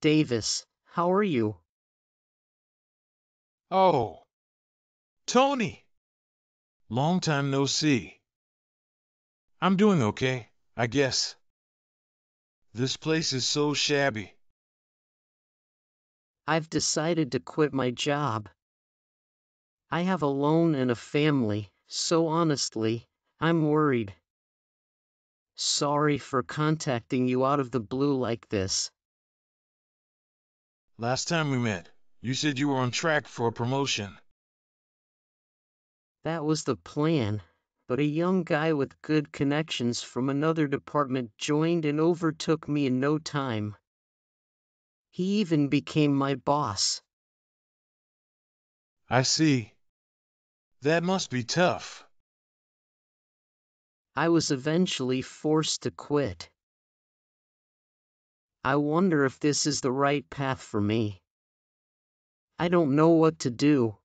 Davis, how are you? Oh, Tony! Long time no see. I'm doing okay, I guess. This place is so shabby. I've decided to quit my job. I have a loan and a family, so honestly, I'm worried. Sorry for contacting you out of the blue like this. Last time we met, you said you were on track for a promotion. That was the plan, but a young guy with good connections from another department joined and overtook me in no time. He even became my boss. I see. That must be tough. I was eventually forced to quit. I wonder if this is the right path for me. I don't know what to do.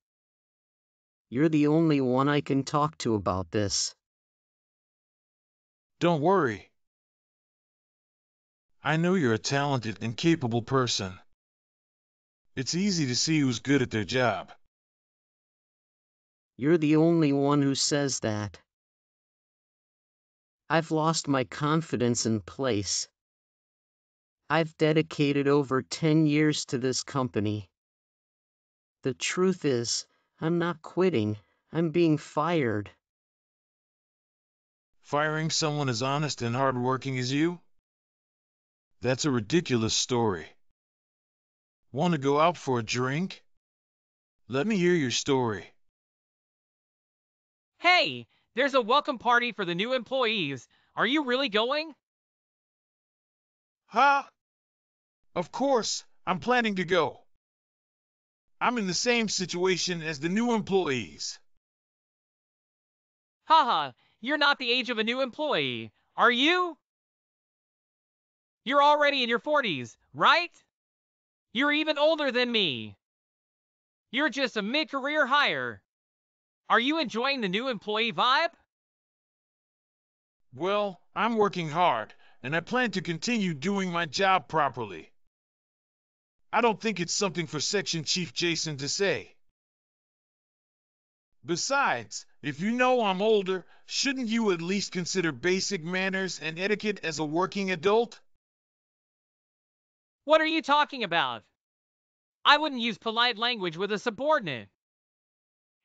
You're the only one I can talk to about this. Don't worry. I know you're a talented and capable person. It's easy to see who's good at their job. You're the only one who says that. I've lost my confidence in place. I've dedicated over 10 years to this company. The truth is, I'm not quitting, I'm being fired. Firing someone as honest and hardworking as you? That's a ridiculous story. Want to go out for a drink? Let me hear your story. Hey, there's a welcome party for the new employees. Are you really going? Huh? Of course, I'm planning to go. I'm in the same situation as the new employees. Haha, you're not the age of a new employee, are you? You're already in your 40s, right? You're even older than me. You're just a mid-career hire. Are you enjoying the new employee vibe? Well, I'm working hard, and I plan to continue doing my job properly. I don't think it's something for Section Chief Jason to say. Besides, if you know I'm older, shouldn't you at least consider basic manners and etiquette as a working adult? What are you talking about? I wouldn't use polite language with a subordinate.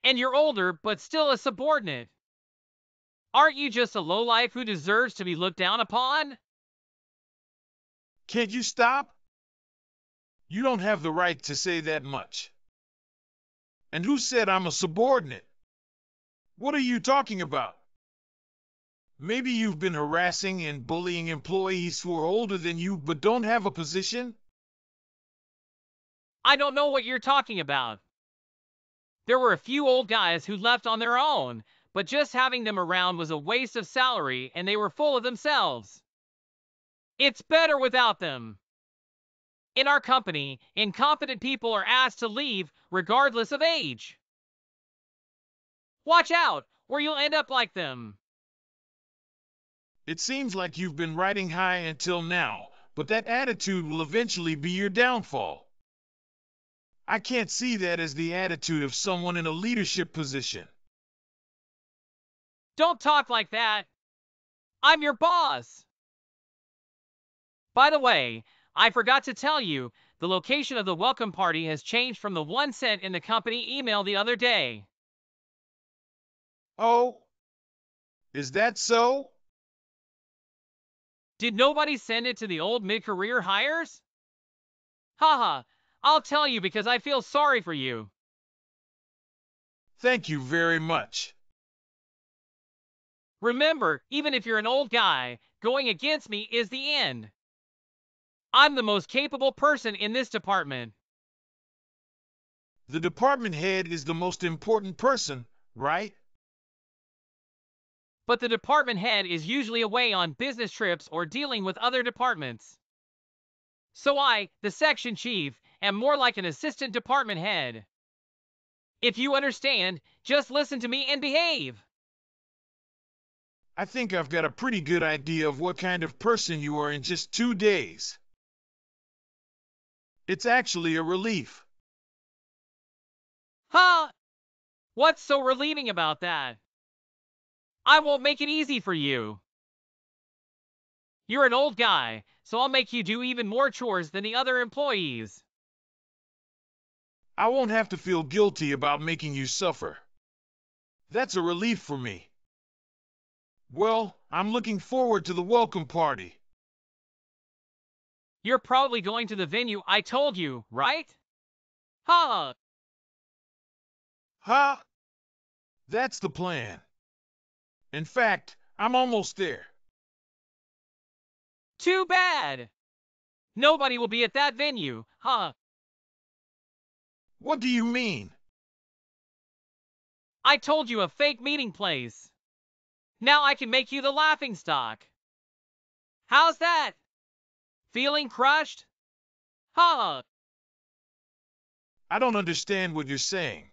And you're older, but still a subordinate. Aren't you just a lowlife who deserves to be looked down upon? Can't you stop? You don't have the right to say that much. And who said I'm a subordinate? What are you talking about? Maybe you've been harassing and bullying employees who are older than you but don't have a position? I don't know what you're talking about. There were a few old guys who left on their own, but just having them around was a waste of salary and they were full of themselves. It's better without them. In our company, incompetent people are asked to leave regardless of age. Watch out, or you'll end up like them. It seems like you've been riding high until now, but that attitude will eventually be your downfall. I can't see that as the attitude of someone in a leadership position. Don't talk like that. I'm your boss. By the way, I forgot to tell you, the location of the welcome party has changed from the one sent in the company email the other day. Oh, is that so? Did nobody send it to the old mid-career hires? Haha, I'll tell you because I feel sorry for you. Thank you very much. Remember, even if you're an old guy, going against me is the end. I'm the most capable person in this department. The department head is the most important person, right? But the department head is usually away on business trips or dealing with other departments. So I, the section chief, am more like an assistant department head. If you understand, just listen to me and behave. I think I've got a pretty good idea of what kind of person you are in just 2 days. It's actually a relief. Huh? What's so relieving about that? I won't make it easy for you. You're an old guy, so I'll make you do even more chores than the other employees. I won't have to feel guilty about making you suffer. That's a relief for me. Well, I'm looking forward to the welcome party. You're probably going to the venue I told you, right? Huh? Huh? That's the plan. In fact, I'm almost there. Too bad. Nobody will be at that venue, huh? What do you mean? I told you a fake meeting place. Now I can make you the laughingstock. How's that? Feeling crushed? Huh? I don't understand what you're saying.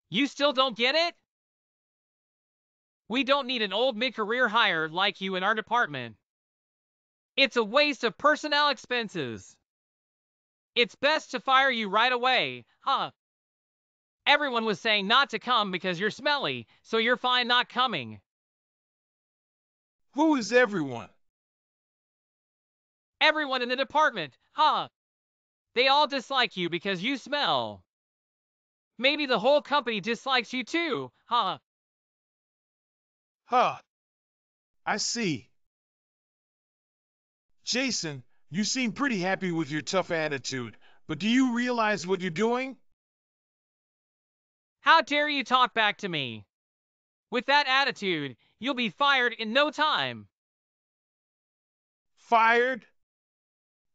You still don't get it? We don't need an old mid-career hire like you in our department. It's a waste of personnel expenses. It's best to fire you right away, huh? Everyone was saying not to come because you're smelly, so you're fine not coming. Who is everyone? Everyone in the department, huh? They all dislike you because you smell. Maybe the whole company dislikes you too, huh? Huh. I see. Jason, you seem pretty happy with your tough attitude, but do you realize what you're doing? How dare you talk back to me? With that attitude, you'll be fired in no time. Fired?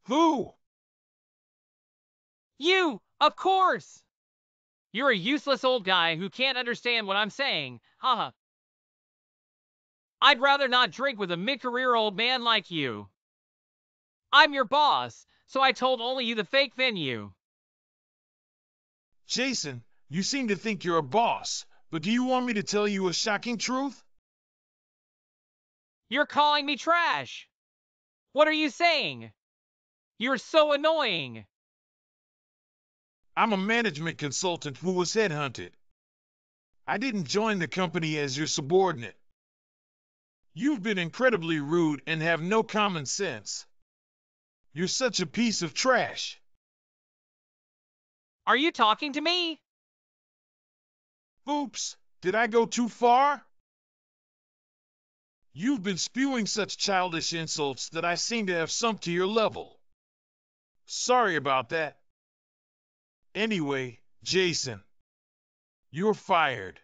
Who? You, of course! You're a useless old guy who can't understand what I'm saying, haha. I'd rather not drink with a mid-career old man like you. I'm your boss, so I told only you the fake venue. Jason, you seem to think you're a boss, but do you want me to tell you a shocking truth? You're calling me trash. What are you saying? You're so annoying. I'm a management consultant who was headhunted. I didn't join the company as your subordinate. You've been incredibly rude and have no common sense. You're such a piece of trash. Are you talking to me? Oops, did I go too far? You've been spewing such childish insults that I seem to have sunk to your level. Sorry about that. Anyway, Jason, you're fired.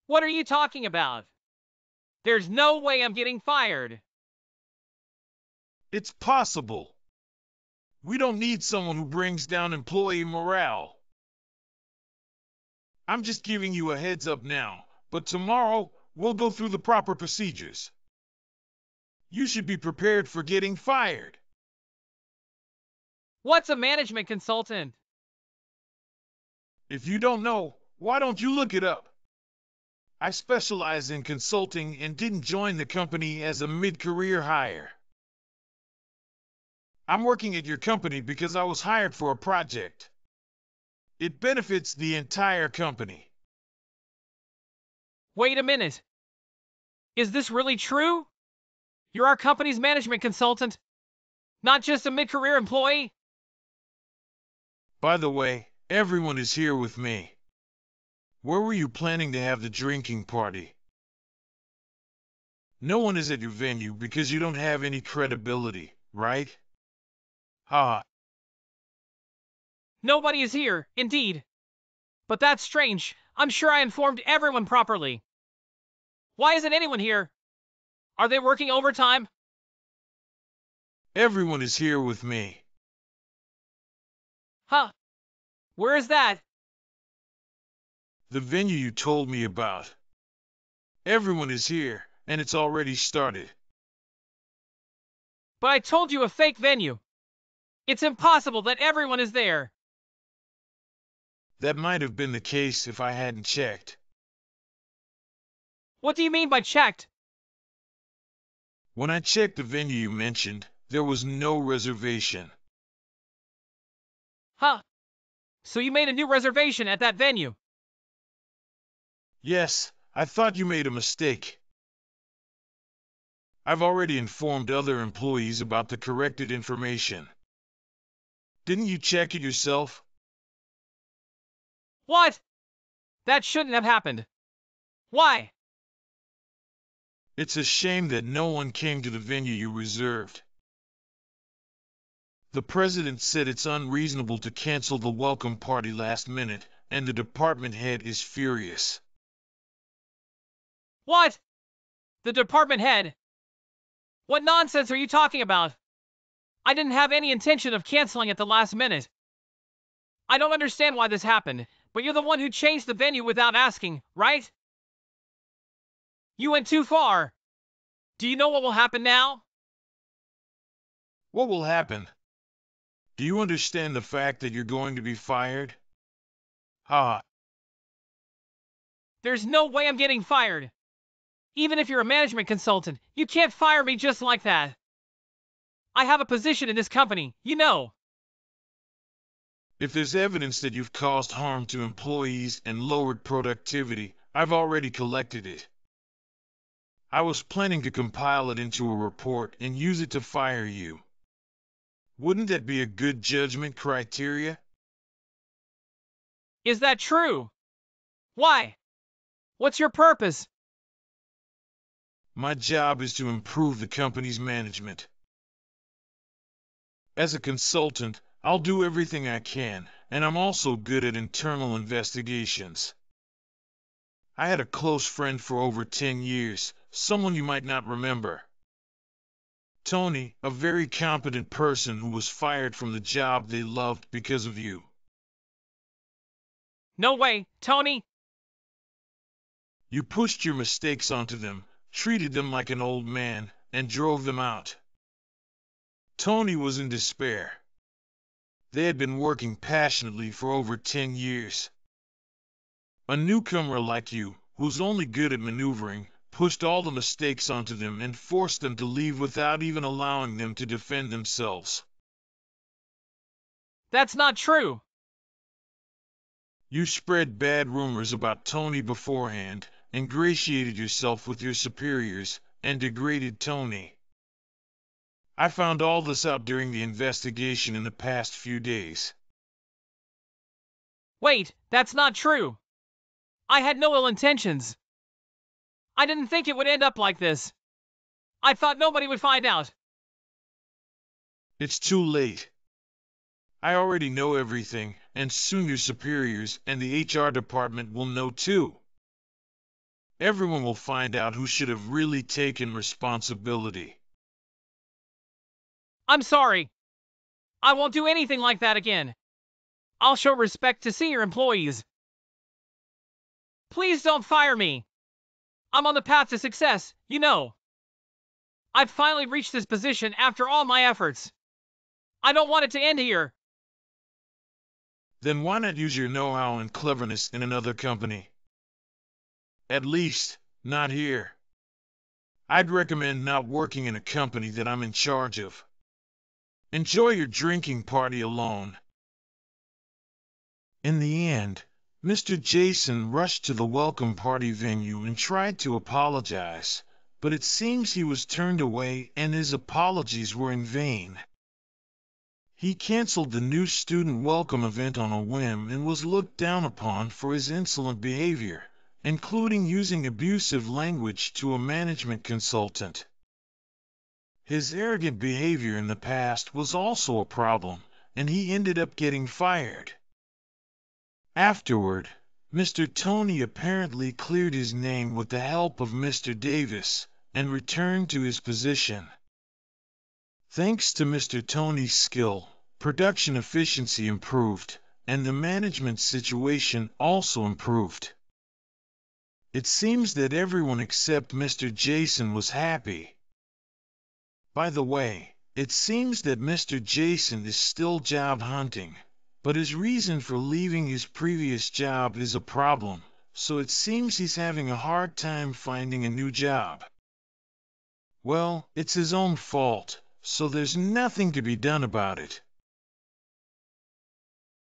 What are you talking about? There's no way I'm getting fired. It's possible. We don't need someone who brings down employee morale. I'm just giving you a heads up now, but tomorrow we'll go through the proper procedures. You should be prepared for getting fired. What's a management consultant? If you don't know, why don't you look it up? I specialize in consulting and didn't join the company as a mid-career hire. I'm working at your company because I was hired for a project. It benefits the entire company. Wait a minute. Is this really true? You're our company's management consultant, not just a mid-career employee? By the way, everyone is here with me. Where were you planning to have the drinking party? No one is at your venue because you don't have any credibility, right? Ha. Nobody is here, indeed. But that's strange. I'm sure I informed everyone properly. Why isn't anyone here? Are they working overtime? Everyone is here with me. Huh. Where is that? The venue you told me about. Everyone is here, and it's already started. But I told you a fake venue. It's impossible that everyone is there. That might have been the case if I hadn't checked. What do you mean by checked? When I checked the venue you mentioned, There was no reservation. Huh? So you made a new reservation at that venue? Yes, I thought you made a mistake. I've already informed other employees about the corrected information. Didn't you check it yourself? What? That shouldn't have happened. Why? It's a shame that no one came to the venue you reserved. The president said it's unreasonable to cancel the welcome party last minute, and the department head is furious. What? The department head? What nonsense are you talking about? I didn't have any intention of canceling at the last minute. I don't understand why this happened, but you're the one who changed the venue without asking, right? You went too far. Do you know what will happen now? What will happen? Do you understand the fact that you're going to be fired? Ha! There's no way I'm getting fired. Even if you're a management consultant, you can't fire me just like that. I have a position in this company, you know. If there's evidence that you've caused harm to employees and lowered productivity, I've already collected it. I was planning to compile it into a report and use it to fire you. Wouldn't that be a good judgment criteria? Is that true? Why? What's your purpose? My job is to improve the company's management. As a consultant, I'll do everything I can, and I'm also good at internal investigations. I had a close friend for over 10 years, someone you might not remember. Tony, a very competent person who was fired from the job they loved because of you. No way, Tony. You pushed your mistakes onto them, treated them like an old man, and drove them out. Tony was in despair. They had been working passionately for over 10 years. A newcomer like you, who's only good at maneuvering, pushed all the mistakes onto them and forced them to leave without even allowing them to defend themselves. That's not true. You spread bad rumors about Tony beforehand, ingratiated yourself with your superiors, and degraded Tony. I found all this out during the investigation in the past few days. Wait, that's not true. I had no ill intentions. I didn't think it would end up like this. I thought nobody would find out. It's too late. I already know everything, and soon your superiors and the HR department will know too. Everyone will find out who should have really taken responsibility. I'm sorry. I won't do anything like that again. I'll show respect to senior employees. Please don't fire me. I'm on the path to success, you know. I've finally reached this position after all my efforts. I don't want it to end here. Then why not use your know-how and cleverness in another company? At least, not here. I'd recommend not working in a company that I'm in charge of. Enjoy your drinking party alone. In the end, Mr. Jason rushed to the welcome party venue and tried to apologize, but it seems he was turned away and his apologies were in vain. He canceled the new student welcome event on a whim and was looked down upon for his insolent behavior, including using abusive language to a management consultant. His arrogant behavior in the past was also a problem, and he ended up getting fired. Afterward, Mr. Tony apparently cleared his name with the help of Mr. Davis and returned to his position. Thanks to Mr. Tony's skill, production efficiency improved, and the management situation also improved. It seems that everyone except Mr. Jason was happy. By the way, it seems that Mr. Jason is still job hunting, but his reason for leaving his previous job is a problem, so it seems he's having a hard time finding a new job. Well, it's his own fault, So there's nothing to be done about it.